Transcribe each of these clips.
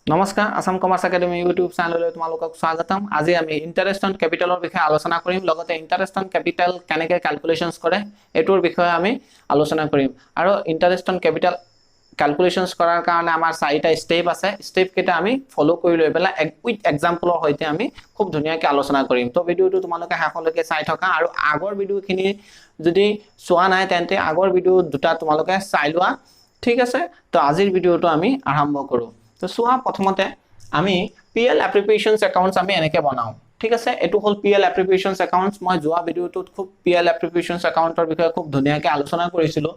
নমস্কাৰ Assam commerce academy YouTube চেনেললৈ তোমালোকক স্বাগতম। আজি আমি ইন্টাৰেষ্ট অন ক্যাপিটালৰ বিষয়ে আলোচনা কৰিম, লগতে ইন্টাৰেষ্ট অন ক্যাপিটাল কেনেকৈ ক্যালকুলেশনস কৰে এটোৰ বিষয়ে আমি আলোচনা কৰিম। আৰু ইন্টাৰেষ্ট অন ক্যাপিটাল ক্যালকুলেশনস কৰাৰ কাৰণে আমাৰ চাৰিটা স্টেপ আছে। স্টেপ কেইটা আমি ফলো কৰি লৈ পেলাই উইথ এক্সাম্পলৰ সৈতে আমি খুব ধুনীয়াকৈ আলোচনা কৰিম। তো ভিডিওটো তোমালোকে শেষলৈকে চাই থকা আৰু আগৰ ভিডিওখিনি যদি চোৱা নাই তেন্তে আগৰ ভিডিও দুটা তোমালোকে চাই লোৱা, ঠিক আছে। তো আজিৰ ভিডিওটো আমি আৰম্ভ কৰো। তো সোয়া প্ৰথমতে আমি PL appropriations accounts আমি এনেকে বনাও, ঠিক আছে। এটো হল PL appropriations accounts। মই যোৱা ভিডিওটোত খুব PL appropriations accountৰ বিষয়ে খুব ধুনীয়াকৈ আলোচনা কৰিছিলো।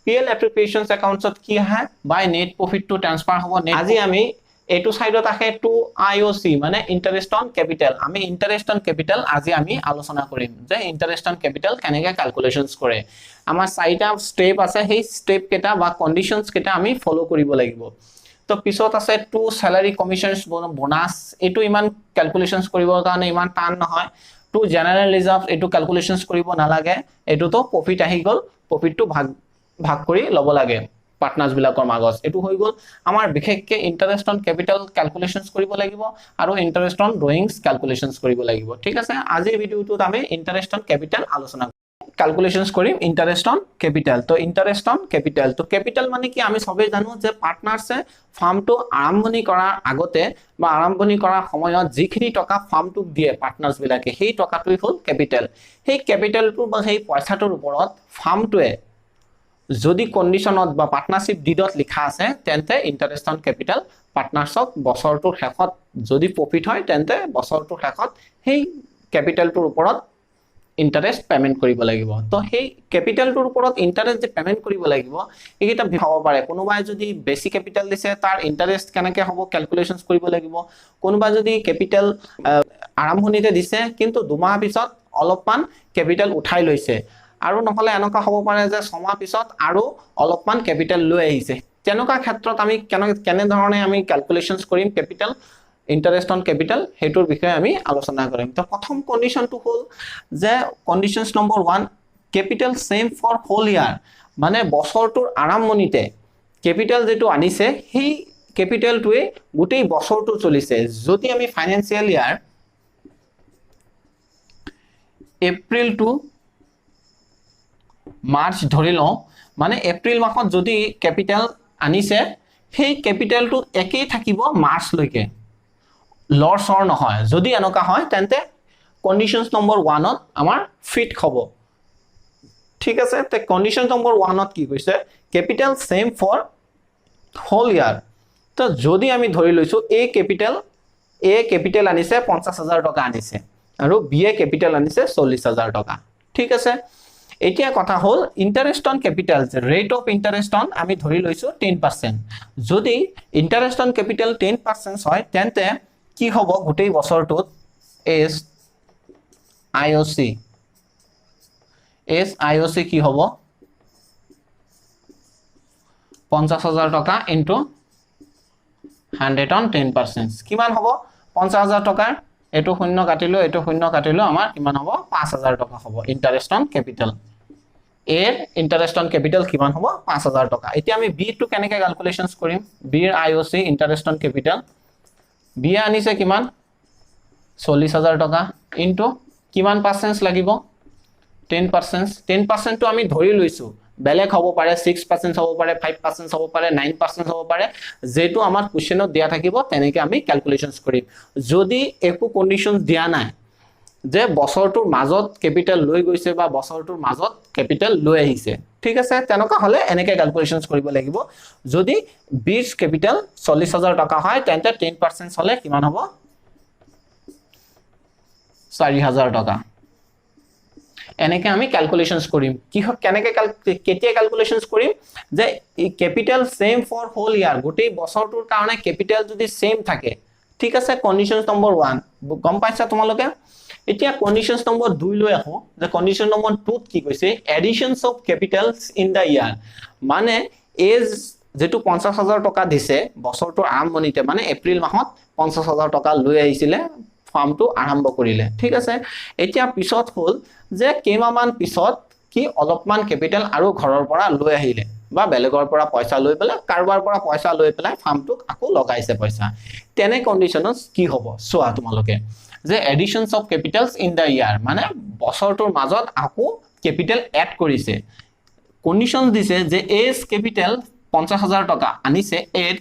PL appropriations accountsত কি হয়, বাই নেট প্ৰফিট টু ট্ৰান্সফাৰ হ'ব। আজি আমি এটো সাইডত আছে টু IOC মানে ইন্টারেস্ট অন ক্যাপিটাল। আমি ইন্টারেস্ট অন ক্যাপিটাল আজি আমি আলোচনা কৰিম যে ইন্টাৰেস্ট অন ক্যাপিটাল কেনেকৈ ক্যালকুলেশনস কৰে। আমাৰ চাৰিটা স্টেপ আছে, সেই স্টেপ কেটা বা কন্ডিশনস কেটা আমি ফলো কৰিব লাগিব। তো পিছত আছে টু স্যালাৰি কমিশনস বোনাস, এটো ইমান ক্যালকুলেশনস কৰিবৰ কাৰণে ইমান টান নহয়। টু জেনাৰেল ৰিজাৰ্ভ এটো ক্যালকুলেশনস কৰিব নালাগে, এটো তো প্ৰফিট আহি গল, প্ৰফিটটো ভাগ কৰি লব লাগে পাৰ্টনাৰ্স বিলাকৰ মাজত। এটো হৈ গল আমাৰ বিশেষকে ইন্টাৰেস্ট অন ক্যাপিটাল ক্যালকুলেশনস কৰিব লাগিব আৰু ইন্টাৰেস্ট অন ড্ৰয়িংস ক্যালকুলেশনস কৰিব লাগিব, ঠিক আছে। আজিৰ ভিডিওটোত আমি ইন্টাৰেস্ট অন ক্যাপিটাল আলোচনা ক্যালকুলেশনস কৰিম ইন্টারেস্ট অন ক্যাপিটাল। তো ইন্টারেস্ট অন ক্যাপিটাল, তো ক্যাপিটাল মানে কি আমি সবে জানো যে পার্টনার্সে ফার্মটো আৰম্ভণি কৰাৰ আগতে বা আৰম্ভণি কৰাৰ সময়ত যিখিনি টকা ফাৰ্মটোক দিয়ে পাৰ্টনাৰ্স বিলাকে, সেই টকাটোই হল ক্যাপিটাল। সেই ক্যাপিটালটো বা সেই পইচাটোৰ ওপৰত ফাৰ্মটোৱে যদি কন্ডিশনত বা পাৰ্টনাৰশিপ ডিডত লিখা আছে তেন্তে ইন্টাৰেস্ট অন ক্যাপিটাল পাৰ্টনাৰ্সক বছৰটোৰ শেষত যদি প্ৰফিট হয় তেন্তে বছৰটোৰ শেষত সেই ক্যাপিটালটোৰ ওপৰত ইন্টাৰেস্ট পেমেন্ট কৰিব লাগিব। তো সেই ক্যাপিটালটোৰ ওপৰত ইন্টাৰেস্ট যে পেমেন্ট কৰিব লাগিব এইটা হ'ব পাৰে। কোনোবাই যদি বেছি ক্যাপিটাল দিছে তাৰ ইন্টাৰেস্ট কেনেকৈ হ'ব ক্যালকুলেশনস কৰিব লাগিব। কোনোবা যদি ক্যাপিটাল আৰম্ভণিতে দিছে কিন্তু দুমাহ পিছত অলপমান ক্যাপিটাল উঠাই লৈছে, আৰু নহলে এনেকুৱা হ'ব পাৰে যে ছমাহ পিছত আৰু অলপমান ক্যাপিটাল লৈ আহিছে, তেনেকুৱা ক্ষেত্ৰত আমি কেনে ধৰণে আমি ক্যালকুলেশনস কৰিম ক্যাপিটাল ইন্টাৰেস্ট অন ক্যাপিটাল হেতুৰ বিষয়ে আমি আলোচনা কৰিম। তো প্ৰথম কন্ডিশনটো হল যে conditions number 1 capital same for whole year, মানে বছৰটোৰ আৰম্ভণিতে ক্যাপিটাল যেটো আনিছে সেই ক্যাপিটালটোৱে গোটেই বছৰটো চলিছে। যদি আমি ফাইনান্সিয়াল ইয়াৰ এপ্ৰিল টু মাৰ্চ ধৰি লওঁ, মানে এপ্ৰিল মাহত যদি ক্যাপিটাল আনিছে সেই ক্যাপিটালটো একেই থাকিব মাৰ্চলৈকে, লছৰ নহয়। যদি এনেকুৱা হয় তেন্তে কন্ডিশনস নম্বৰ 1ত আমাৰ ফিট হ'ব, ঠিক আছে। তে কন্ডিশন নম্বৰ 1ত কি কৈছে, ক্যাপিটাল সেম ফৰ হোল ইয়াৰ। তো যদি আমি ধৰি লৈছো এ ক্যাপিটাল আনিছে 50,000 টকা আনিছে আৰু বি এ ক্যাপিটাল আনিছে 40,000 টকা, ঠিক আছে। এতিয়া কথা হল interest on capital rate of interest on আমি ধৰি লৈছো 10%। যদি ইন্টাৰেস্ট অন ক্যাপিটাল 10% হয় তেন্তে কি হ'ব গোটেই বছৰটোত এস IOC কি হ'ব 50,000 টকা ইনটু 100 অন 10%, কিমান হ'ব 50,000 টকাৰ এটো শূন্য কাটিলো আমাৰ কিমান হ'ব 5,000 টকা হ'ব ইন্টারেস্ট অন ক্যাপিটাল। এর ইন্টারেস্ট অন ক্যাপিটাল কিমান হ'ব 5,000 টকা। এতিয়া আমি বি টু কেনেকৈ ক্যালকুলেশনস কৰিম, বি এর IOC interest on capital, B আনিছে কিমান 40,000 টকা ইনটু কিমান পার্সেন্ট লাগিব 10%। 10% তো আমি ধৰি লৈছো, বেলেগ হ'ব পাৰে 6% হ'ব পাৰে 5% হ'ব পাৰে 9% হ'ব পাৰে, যেটো আমাৰ কোশ্চেনত দিয়া থাকিব তেনেকৈ আমি ক্যালকুলেশনস কৰিম। যদি একো কন্ডিশনস দিয়া নাই যে বছৰটোৰ মাজত ক্যাপিটাল লৈ গৈছে বা বছৰটোৰ মাজত ক্যাপিটাল লৈ আহিছে, ঠিক আছে, তেনেকুৱা হলে এনেকৈ ক্যালকুলেশনস কৰিব লাগিব। যদি বিৰ ক্যাপিটাল 40,000 টকা হয় তেন্তে 10% হলে কিমান হ'ব 4,000 টকা। এনেকৈ আমি ক্যালকুলেশনস কৰিম। কি কেনেকৈ কেতিয়া ক্যালকুলেশনস কৰিম যে ক্যাপিটাল সেম ফৰ হোল ইয়াৰ, গোটেই বছৰটোৰ কাৰণে ক্যাপিটাল যদি সেম থাকে, ঠিক আছে। কন্ডিশনস নম্বৰ 1 গম পাইছা তোমালোকে। এতিয়া কন্ডিশনস নম্বৰ 2 লৈ আহো, যে কন্ডিশন নম্বৰ 2ত কি কৈছে additions of capitals in the year, মানে এজ যেটো 50,000 টকা দিছে বছৰটোৰ আৰম্ভণিতে, মানে এপ্ৰিল মাহত 50,000 টকা লৈ আহিছিলে ফাৰ্মটো আৰম্ভ কৰিলে, ঠিক আছে। এতিয়া পিছত হল যে কেইমাহমান পিছত কি অলপমান ক্যাপিটাল আৰু ঘৰৰ পৰা লৈ আহিলে, বা বেলেগৰ পৰা পইচা লৈ পেলাই কাৰোবাৰ পৰা পইচা লৈ পেলাই ফাৰ্মটোক আকৌ লগাইছে পইচা তেনে কন্ডিশনত কি হ'ব চোৱা তোমালোকে যে additions of capitals in the year মানে বছৰটোৰ মাজত আকৌ ক্যাপিটাল এড কৰিছে কন্ডিশনস দিছে যে এজ ক্যাপিটাল 50000 টকা আনিছে add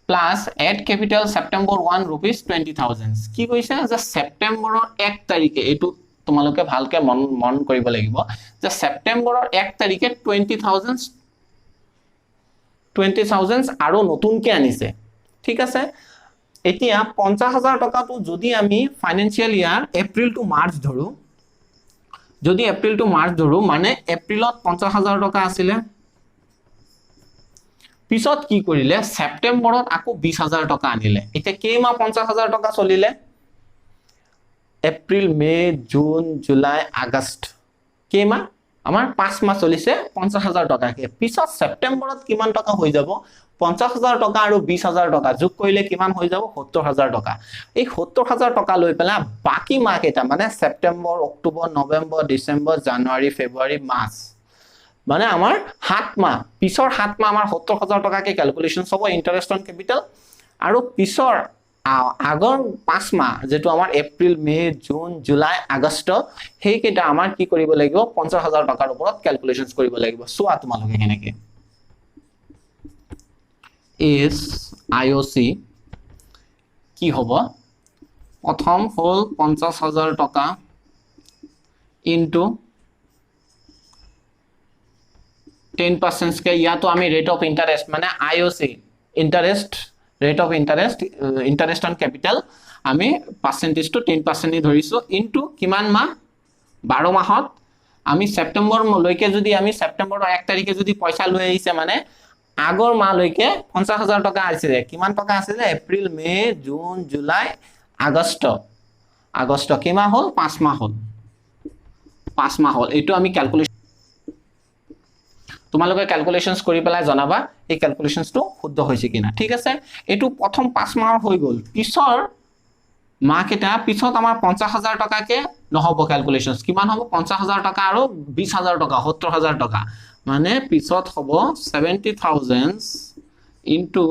plus add capital September 1 rupees 20000 কি কৈছে যে সেপ্টেম্বৰৰ 1 তাৰিখে এটো তোমালোকে ভালকে মন কৰিব লাগিব যে সেপ্টেম্বৰৰ 1 তাৰিখে 20000 আৰু নতুনকে আনিছে ঠিক আছে এতিয়া 50000 টকাটো যদি আমি ফাইনান্সিয়াল ইয়াৰ এপ্ৰিল টু মাৰ্চ ধৰো যদি এপ্ৰিল টু মাৰ্চ ধৰো মানে এপ্ৰিলত 50000 টকা আছিল পিছত কি কৰিলে সেপ্টেম্বৰত আকৌ 20000 টকা আনিলে এতিয়া কেইমাহ 50000 টকা চলিলে April May June July August কেইমাহ আমাৰ 5 মাহ চলিছে 50000 টকাকে পিছত সেপ্টেম্বৰত কিমান টকা হৈ যাব 50000 টকা আৰু 20000 টকা যোগ কৰিলে কিমান হৈ যাব 70000 টকা এই 70000 টকা লৈ পেলা বাকি মাহ কেটা মানে সেপ্টেম্বৰ অক্টোবৰ নৱেম্বৰ ডিসেম্বৰ জানুৱাৰী ফেব্ৰুৱাৰী মাৰ্চ মানে আমাৰ 7 মাহ পিছৰ 7 মাহ আমাৰ 70000 টকাকে ক্যালকুলেশন হ'ব ইন্টাৰেস্ট অন ক্যাপিটাল আৰু পিছৰ আগৰ 5 মাহ যেটো আমাৰ April May June July August হেই কেটা আমাৰ কি কৰিব লাগিব 50000 টকাৰ ওপৰত ক্যালকুলেশনস কৰিব লাগিব সোৱা তোমালোকে কেনেকে is IOC কি হ'ব প্ৰথম হল 50000 টকা ইনটু 10% के या तो आमी रेट ऑफ इंटरेस्ट माने IOC interest rate of interest on capital आमी परसेंटेज तो 10% नि धरिसो इनटू किमान मा 12 माहत आमी सेप्टेम्बर लयके जदि आमी सेप्टेम्बर 1 तारिखे जदि पैसा লৈ आइছে माने আগৰ মাহ লৈকে 50000 টকা আছিল কিমান টকা আছিল April May June July August কিমান হল 5 মাহ হল এটো আমি ক্যালকুলেশন তোমালোকে ক্যালকুলেশনস কৰি পেলাই জনাবা এই ক্যালকুলেশনস তো শুদ্ধ হৈছে কিনা ঠিক আছে এটো প্ৰথম 5 মাহৰ হৈ গল পিছৰ মাহ কেটা পিছত আমাৰ 50000 টকাকে নহব ক্যালকুলেশনস কিমান হ'ব 50000 টকা আৰু 20000 টকা 70000 টকা মানে পিছত হ'ব 70000 ইনটু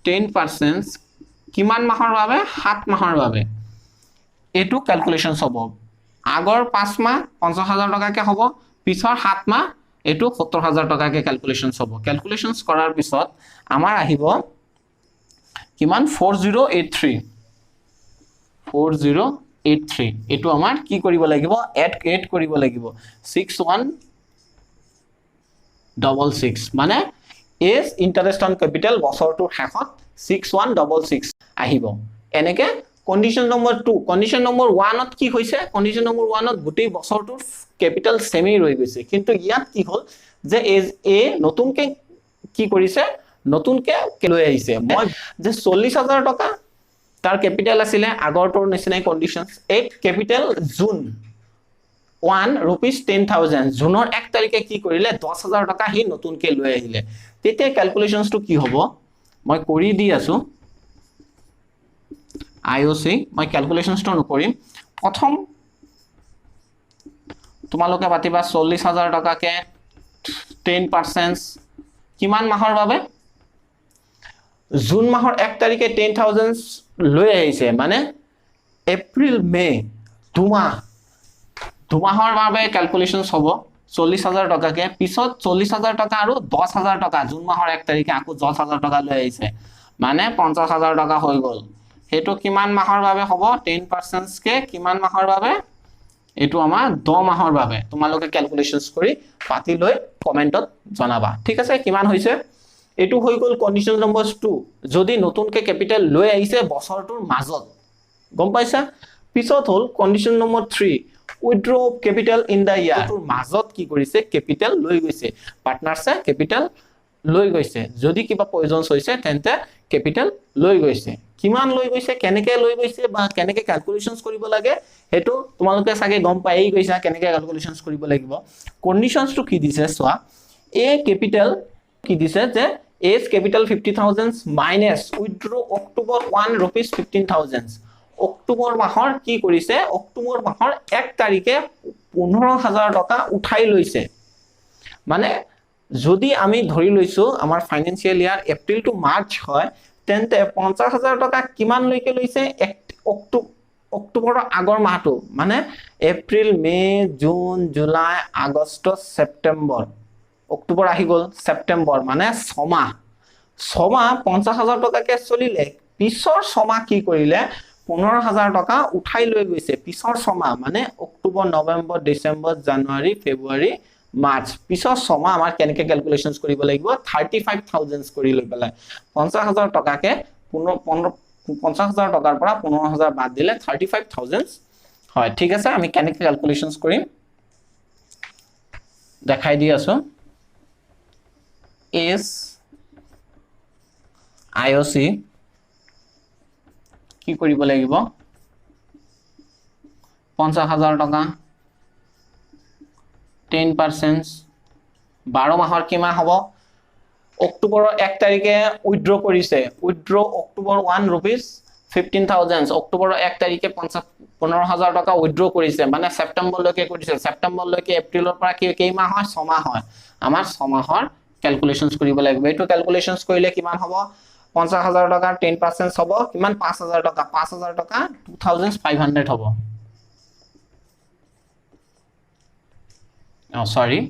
10% কিমান মাহৰ বাবে 7 মাহৰ বাবে এটো ক্যালকুলেশনস হ'ব আগৰ 5 মাহ 50000 টকাকে হ'ব পিছৰ 7 মাহ এটো 70000 টকাকে ক্যালকুলেশনস হ'ব ক্যালকুলেশনস কৰাৰ পিছত আমাৰ আহিব কিমান 4083 এটো আমাৰ কি কৰিব লাগিব এড কৰিব লাগিব 6166 মানে এজ ইন্টাৰেস্ট অন ক্যাপিটাল বছৰটোৰ শেষত 6166 আহিব এনেকে কন্ডিশন নম্বৰ 2 কন্ডিশন নম্বৰ 1 ত কি হৈছে কন্ডিশন নম্বৰ 1 ত গুটেই বছৰটোৰ ক্যাপিটাল সেমি ৰৈ গৈছে কিন্তু ইয়াত কি হল যে এজ এ নতুনকে কি কৰিছে নতুনকে লৈ আহিছে মই যে 40000 টকা তাৰ ক্যাপিটাল আছিল আগৰটোৰ নিচিনাই কন্ডিশনস এই ক্যাপিটাল জুন 1 rupees 10000 জুনৰ 1 তাৰিখে কি কৰিলে 10000 টকা হি নতুনকে লৈ আহিলে তেতিয়া ক্যালকুলেশনস তো কি হ'ব মই কৰি দি আছো IOC মই ক্যালকুলেশনস তো নকৰিম প্ৰথম তোমালোকে পাতিবা 40000 টকাকে 10% কিমান মাহৰ বাবে জুন মাহৰ 1 তাৰিখে 10000 লৈ আহিছে মানে এপ্ৰিল মে দুমাহৰ বাবে ক্যালকুলেশনস হ'ব 40000 টকাকে পিছত 40000 টকা আৰু 10000 টকা জুন মাহৰ 1 তাৰিখে আকৌ 10000 টকা লৈ আহিছে মানে 50000 টকা হৈ গল হেতু কিমান মাহৰ বাবে হ'ব 10% কে কিমান মাহৰ বাবে এটো আমাৰ 10 মাহৰ বাবে তোমালোকে ক্যালকুলেশনস কৰি পাতি লৈ কমেন্টত জনাবা ঠিক আছে কিমান হৈছে এটো হৈ গল কন্ডিশন নম্বৰ 2 যদি নতুনকে ক্যাপিটাল লৈ আহিছে বছৰটোৰ মাজত গম পাইছা পিছত হল condition number 3 withdraw capital in the year তোৰ মাজত কি কৰিছে ক্যাপিটাল লৈ গৈছে পাৰ্টনাৰছে ক্যাপিটাল লৈ গৈছে যদি কিবা প্ৰয়োজন হৈছে তেন্তে ক্যাপিটাল লৈ গৈছে কিমান লৈ গৈছে কেনেকে লৈ গৈছে বা কেনেকে ক্যালকুলেশনস কৰিব লাগে হেতু তোমালোকে সাগে গম পাই গৈছা কেনেকে ক্যালকুলেশনস কৰিব লাগিব কন্ডিশনস তো কি দিছে সোৱা এ ক্যাপিটাল কি দিছে যে as capital 50000 minus withdraw October 1 rupees 15000 October মাহৰ কি কৰিছে অক্টোবৰ মাহৰ 1 তাৰিখে 15000 টকা উঠাই লৈছে মানে যদি আমি ধৰি লৈছো আমাৰ ফাইনেন্সিয়েল ইয়াৰ এপ্ৰিল টু মাৰ্চ হয় তেন্তে 50,000 টকা কিমান লৈকে লৈছে অক্টোবৰৰ আগৰ মাহটো মানে April May June July August September October আহি গ'ল ছেপ্টেম্বৰ মানে 6 মাহ 50,000 টকাকে চলিলে পিছৰ 6 মাহ কি কৰিলে 15,000 টকা উঠাই লৈ গৈছে পিছৰ 6 মাহ মানে অক্টোবৰ নৱেম্বৰ ডিসেম্বৰ জানুৱাৰী ফেব্ৰুৱাৰী মাৰ্চ পিছৰ 6 মাহ আমাৰ কেনেকে ক্যালকুলেশনস কৰিব লাগিব 35,000 কৰি লৈ পেলাই 50,000 টকাকে 50,000 টকাৰ পৰা 15,000 বাদ দিলে 35,000 হয় ঠিক আছে আমি কেনেকে ক্যালকুলেশনস কৰিম দেখাই দি আছো is IOC কি কৰিব লাগিব 50,000 টকা 10% 12 মাহৰ কি মাহ হ'ব অক্টোবৰৰ 1 তাৰিখে উইথড্ৰ কৰিছে উইথড্ৰ অক্টোবৰ 1 rupees 15,000 অক্টোবৰৰ 1 তাৰিখে 15,000 টকা উইথড্ৰ কৰিছে মানে সেপ্টেম্বৰ লৈকে কৰিছে সেপ্টেম্বৰ লৈকে এপ্ৰিলৰ পৰা কি মাহ হয় 6 মাহ হয় আমাৰ 6 মাহৰ ক্যালকুলেশনস কৰিব লাগিব এটো ক্যালকুলেশনস কৰিলে কিমান হ'ব 50,000 টকা 10% হ'ব কিমান 5,000 টকা 5,000 টকা 2,500 হ'ব sorry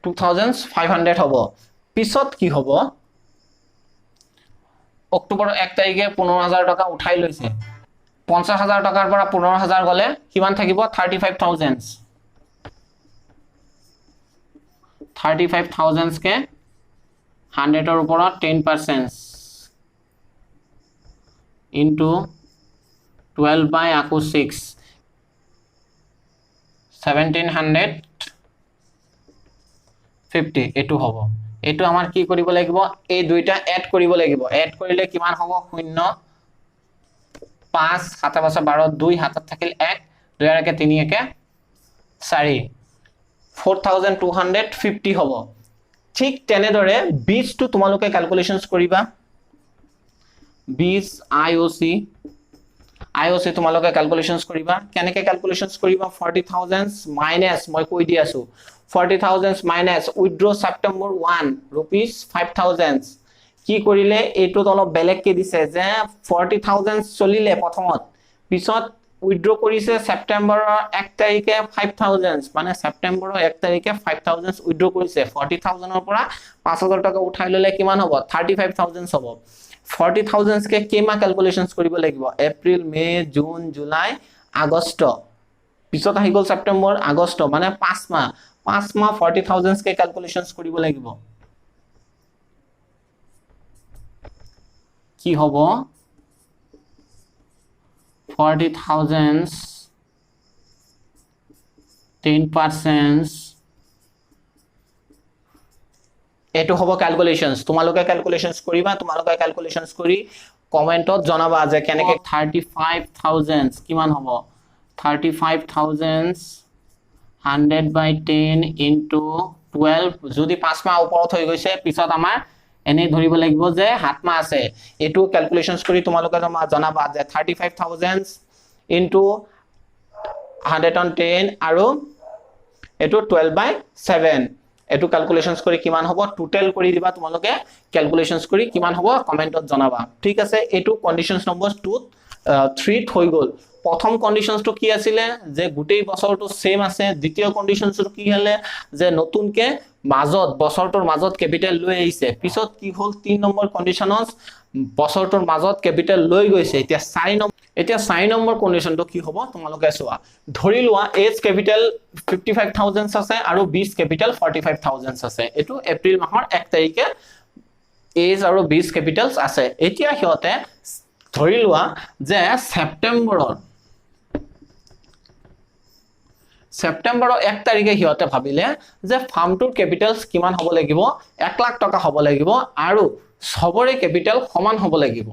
2,500 হ'ব পিছত কি হ'ব অক্টোবৰ 1 তাৰিখে 15,000 টকা উঠাই লৈছে 50,000 টকাৰ পৰা 15,000 গলে কিমান থাকিব 35,000 35,000 কে 100 এর উপর 10% into 12 by আকো 6 1750 এটো হ'ব এটো আমাৰ কি কৰিব লাগিব এই দুইটা এড কৰিব লাগিব এড কৰিলে কিমান হ'ব 0 5 7 12 2 হাতত থাকিল 1 2 একে 3 একে 4 4,250 হ'ব ঠিক তেনেদৰে 20 টু তোমালোকে ক্যালকুলেশনস কৰিবা 20 IOC তোমালোকে ক্যালকুলেশনস কৰিবা কেনেকে ক্যালকুলেশনস কৰিবা 40,000 মাইনাস মই কৈ দি আছো 40,000 মাইনাস উইথড্ৰ সেপ্টেম্বৰ 1 rupees 5,000 কি কৰিলে এটো অলপ বেলেগ কে দিছে যে 40,000 চলিলে প্ৰথমত পিছত উইথড্ৰ কৰিছে সেপ্টেম্বৰৰ 1 তাৰিখে 5,000 মানে সেপ্টেম্বৰৰ 1 তাৰিখে 5,000 উইথড্ৰ কৰিছে 40,000 ৰ পৰা 5,000 টকা উঠাই ললে কিমান হ'ব 35,000 হ'ব 40,000 কে কেমা ক্যালকুলেশনস কৰিব লাগিব April May June July August পিছত আহি গল সেপ্টেম্বৰ আগষ্ট মানে 5 মাহ 40,000 কে ক্যালকুলেশনস কৰিব লাগিব কি হ'ব 40,000 10% এটো হ'ব ক্যালকুলেশনস তোমালোকে ক্যালকুলেশনস কৰিবা তোমালোকে ক্যালকুলেশনস কৰি কমেন্টত জনাবা যে কেনেকে 35,000 কিমান হ'ব 35,000 100 by 10 into 12 যদি 5 মাহ ওপৰত হৈ গৈছে পিছত আমাৰ এনে ধৰিব লাগিব যে 7 মাহ আছে এটো ক্যালকুলেশনস কৰি তোমালোকে জনাবা যে 35,000 into 110 আৰু এটো 12 by 7 এটো ক্যালকুলেশনস কৰি কিমান হ'ব টোটাল কৰি দিবা তোমালোকে ক্যালকুলেশনস কৰি কিমান হ'ব কমেন্টত জনাবা ঠিক আছে এটো কন্ডিশনস নম্বৰ 2 3 হৈ গল প্ৰথম কন্ডিশনসটো কি আছিল যে গুটেই বছৰটো সেম আছে দ্বিতীয় কন্ডিশনসটো কি হলে যে নতুনকে মাজত বছৰটোৰ মাজত ক্যাপিটাল লৈ আহিছে পিছত কি হল 3 নম্বৰ কন্ডিশনস বছৰটোৰ মাজত ক্যাপিটাল লৈ গৈছে এতিয়া 4 নম্বৰ কন্ডিশনটো কি হ'ব তোমালোকে চোৱা ধৰি লোৱা এজ ক্যাপিটাল 55,000 আছে আৰু 20 ক্যাপিটাল 45,000 আছে এটো এপ্ৰিল মাহৰ 1 তাৰিখে এজ আৰু 20 ক্যাপিটালস আছে এতিয়া হিয়তে ধৰি লোৱা যে সেপ্টেম্বৰৰ 1 তাৰিখে হিয়তে ভাবিলে যে ফাৰ্মটোৰ ক্যাপিটালস কিমান হ'ব লাগিব 1 লাখ টকা হ'ব লাগিব আৰু সবৰে ক্যাপিটাল সমান হ'ব লাগিব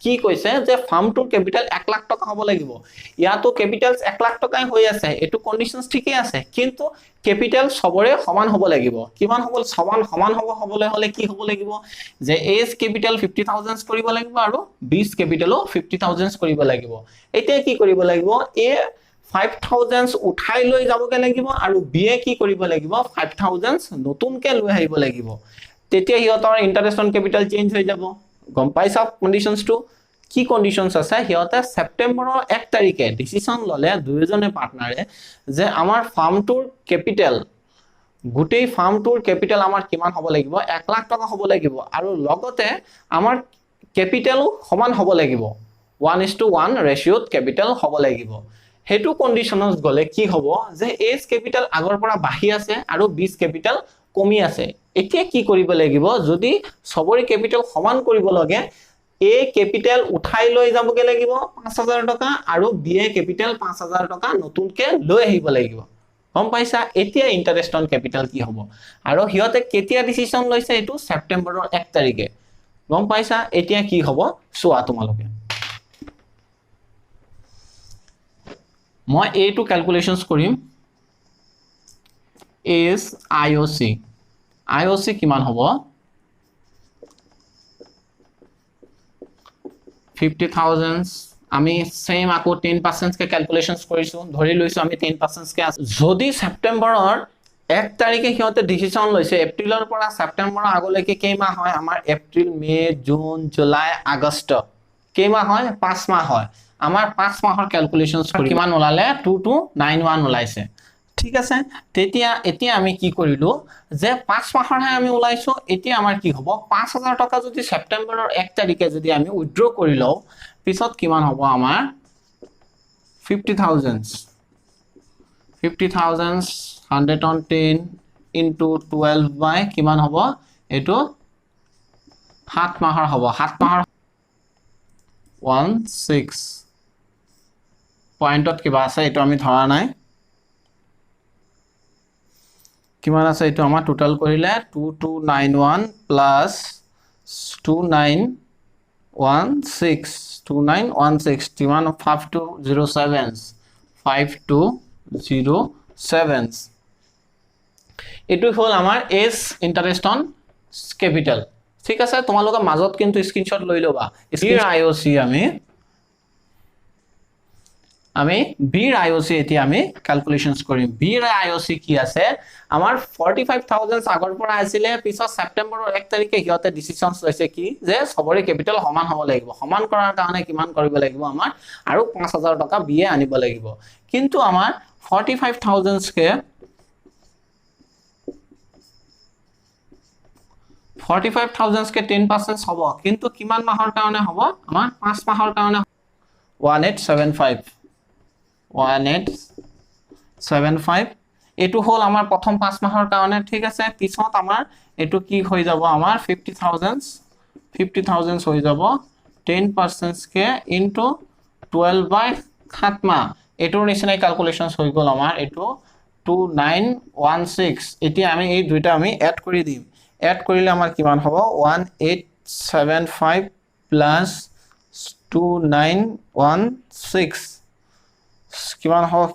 কি কৈছে যে ফাৰ্মটোৰ ক্যাপিটাল 1 লাখ টকা হ'ব লাগিব ইয়াতো ক্যাপিটালস 1 লাখ টকাই হৈ আছে এটো কন্ডিশনস ঠিকই আছে কিন্তু ক্যাপিটাল সবৰে সমান হ'ব লাগিব কিমান হ'ব সমান হ'বলৈ হলে কি হ'ব লাগিব যে এজ ক্যাপিটাল 50,000 কৰিব লাগিব আৰু 20 ক্যাপিটালও 50,000 কৰিব লাগিব এতিয়া কি কৰিব লাগিব এ 5000 উঠাই লৈ যাবগে লাগিব আৰু বিয়ে কি কৰিব লাগিব 5000 নতুনকে লৈ আহিব লাগিব তেতিয়া হিয়তৰ ইন্টারেস্ট অন ক্যাপিটাল চেঞ্জ হৈ যাব গম পাইছা কন্ডিশনসটো কি কন্ডিশনস আছে হিয়তে সেপ্টেম্বৰৰ 1 তাৰিখে ডিসিশন ললে দুইজনে পাৰ্টনাৰে যে আমাৰ ফাৰ্মটোৰ ক্যাপিটাল গোটেই ফাৰ্মটোৰ ক্যাপিটাল আমাৰ কিমান হ'ব লাগিব 1 লাখ টকা হ'ব লাগিব আৰু লগতে আমাৰ ক্যাপিটালও সমান হ'ব লাগিব 1:1 ৰেশিওত ক্যাপিটাল হ'ব লাগিব হেতু কন্ডিশনস গলে কি হ'ব যে এস ক্যাপিটাল আগৰ পৰা বাঢ়ি আছে আৰু বিস ক্যাপিটাল কমি আছে এতিয়া কি কৰিব লাগিব যদি সবৰে ক্যাপিটাল সমান কৰিব লাগে এ ক্যাপিটাল উঠাই লৈ যাবগে লাগিব 5000 টকা আৰু বি এ ক্যাপিটাল 5000 টকা নতুনকে লৈ আহিব লাগিব গম পাইছা এতিয়া ইন্টারেস্ট অন ক্যাপিটাল কি হ'ব আৰু হিয়তে কেতিয়া ডিসিশন লৈছে এটো সেপ্টেম্বৰৰ 1 তাৰিখে গম পাইছা এতিয়া কি হ'ব সোৱা তোমালোকে মই এটো ক্যালকুলেশনস কৰিম is IOC কিমান হ'ব 50000 আমি সেম আকো 10% কে ক্যালকুলেশনস কৰিছো ধৰি লৈছো আমি 10% কে যদি সেপ্টেম্বৰৰ 1 তাৰিখে হিয়তে ডিসিশন লৈছে এপ্ৰিলৰ পৰা সেপ্টেম্বৰৰ আগলৈকে কেইমাহ হয় আমাৰ April May June July August কেইমাহ হয় 5 মাহ হয় আমাৰ 5 মাহৰ ক্যালকুলেশনস কিমান ওলালে 2291 ওলাইছে ঠিক আছে তেতিয়া এতিয়া আমি কি কৰিলো যে 5 মাহৰহে আমি ওলাইছো এতিয়া আমাৰ কি হ'ব 5000 টকা যদি সেপ্টেম্বৰৰ 1 তাৰিখে যদি আমি উইথড্ৰ কৰি লও পিছত কিমান হ'ব আমাৰ 50000 110 into 12 by কিমান হ'ব এটো 7 মাহৰ হ'ব 7 মাহৰ 16 পয়েন্টত কিবা আছে এটো আমি ধৰা নাই কিমান আছে এটো আমাৰ টোটাল কৰিলে 2291 plus 2916 কিমান 5207 এটো হল আমাৰ এস ইন্টাৰেস্ট অন ক্যাপিটাল ঠিক আছে তোমালোকে মাজত কিন্তু স্ক্ৰিনশট লৈ লবা বিৰ IOC আমি বিৰ IOC এতিয়া আমি ক্যালকুলেশনস কৰিম বিৰ IOC কি আছে আমাৰ 45000 আগৰ পৰা আছিল পিছত সেপ্টেম্বৰৰ 1 তাৰিখে হিয়তে ডিসিশনস লৈছে কি যে সবৰে ক্যাপিটাল সমান হ'ব লাগিব সমান কৰাৰ কাৰণে কিমান কৰিব লাগিব আমাৰ আৰু 5000 টকা বিয়ে আনিব লাগিব কিন্তু আমাৰ 45000 কে 45000 কে 10% হ'ব কিন্তু কিমান মাহৰ কাৰণে হ'ব আমাৰ 5 মাহৰ কাৰণে 1875 এটো হল আমাৰ প্ৰথম 5 মাহৰ কাৰণে ঠিক আছে পিছত আমাৰ এটো কি হৈ যাব আমাৰ 50000 হৈ যাব 10% কে into 12 by 7 মাহ এটোৰ নিচিনা ক্যালকুলেশনস হৈ গল আমাৰ এটো 2916 এতিয়া আমি এই দুইটা আমি এড কৰি দিম এড কৰিলে আমাৰ কিমান হ'ব 1875 plus 2916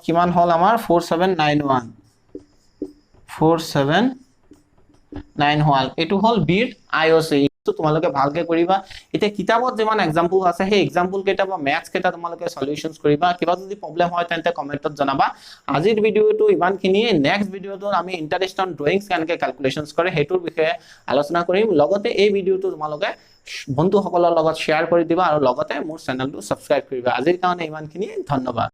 কিমান হল আমাৰ 4791 এটো হল বিৰ IOC তো তোমালোকে ভালকে কৰিবা এতিয়া কিতাপত যেমান এক্সাম্পল আছে সেই এক্সাম্পল কেটা বা ম্যাথছ কেটা তোমালোকে সলিউশনস কৰিবা কিবা যদি প্ৰবলেম হয় তেন্তে কমেন্টত জনাবা আজিৰ ভিডিওটো ইমানখিনিয়ে নেক্সট ভিডিওটো আমি ইন্টাৰেস্ট অন ড্ৰয়িংস কেনেকৈ ক্যালকুলেশনস কৰে হেতুৰ বিষয়ে আলোচনা কৰিম লগতে এই ভিডিওটো তোমালোকে বন্ধুসকলৰ লগত শেয়াৰ কৰি দিবা আৰু লগতে মোৰ চেনেলটো সাবস্ক্ৰাইব কৰিবা আজিৰ কাৰণে ইমানখিনিয়ে ধন্যবাদ